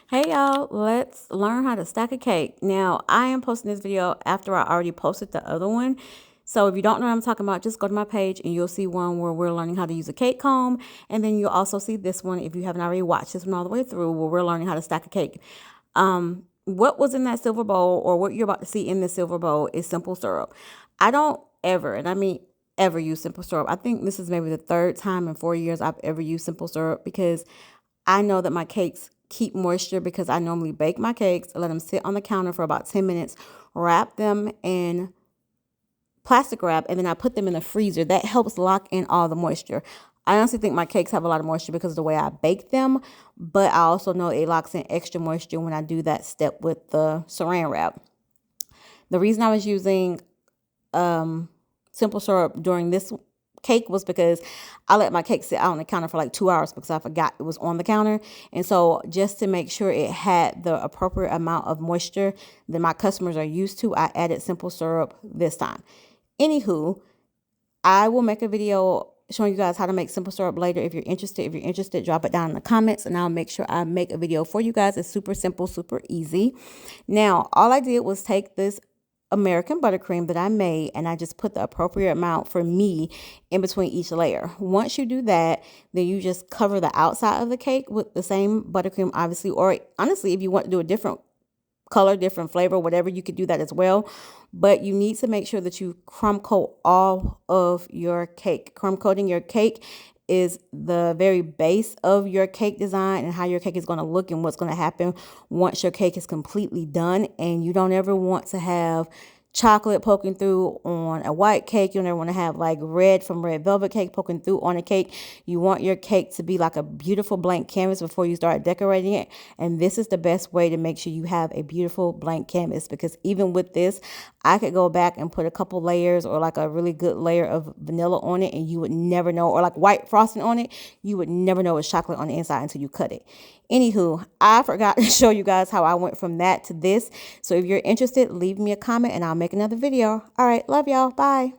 Hey y'all, let's learn how to stack a cake. Now, I am posting this video after I already posted the other one. So if you don't know what I'm talking about, just go to my page and you'll see one where we're learning how to use a cake comb. And then you'll also see this one if you haven't already watched this one all the way through where we're learning how to stack a cake. What was in that silver bowl or what you're about to see in this silver bowl is simple syrup. I don't ever, and I mean ever use simple syrup. I think this is maybe the third time in 4 years I've ever used simple syrup because I know that my cakes keep moisture because I normally bake my cakes, let them sit on the counter for about 10 minutes, wrap them in plastic wrap, and then I put them in the freezer. That helps lock in all the moisture. I honestly think my cakes have a lot of moisture because of the way I bake them, but I also know it locks in extra moisture when I do that step with the saran wrap. The reason I was using simple syrup during this cake was because I let my cake sit out on the counter for like 2 hours because I forgot it was on the counter. And so just to make sure it had the appropriate amount of moisture that my customers are used to, I added simple syrup this time. Anywho, I will make a video showing you guys how to make simple syrup later if you're interested. If you're interested, drop it down in the comments and I'll make sure I make a video for you guys. It's super simple, super easy. Now, all I did was take this American buttercream that I made and I just put the appropriate amount for me in between each layer. Once you do that, then you just cover the outside of the cake with the same buttercream, obviously, or honestly, if you want to do a different color, different flavor, whatever, you could do that as well. But you need to make sure that you crumb coat all of your cake. Crumb coating your cake is the very base of your cake design and how your cake is going to look and what's going to happen once your cake is completely done. And you don't ever want to have chocolate poking through on a white cake. You don't ever want to have like red from red velvet cake poking through on a cake. You want your cake to be like a beautiful blank canvas before you start decorating it. And this is the best way to make sure you have a beautiful blank canvas, because even with this, I could go back and put a couple layers or like a really good layer of vanilla on it and you would never know, or like white frosting on it, you would never know it's chocolate on the inside until you cut it. Anywho, I forgot to show you guys how I went from that to this. So if you're interested, leave me a comment and I'll make another video. All right, love y'all. Bye.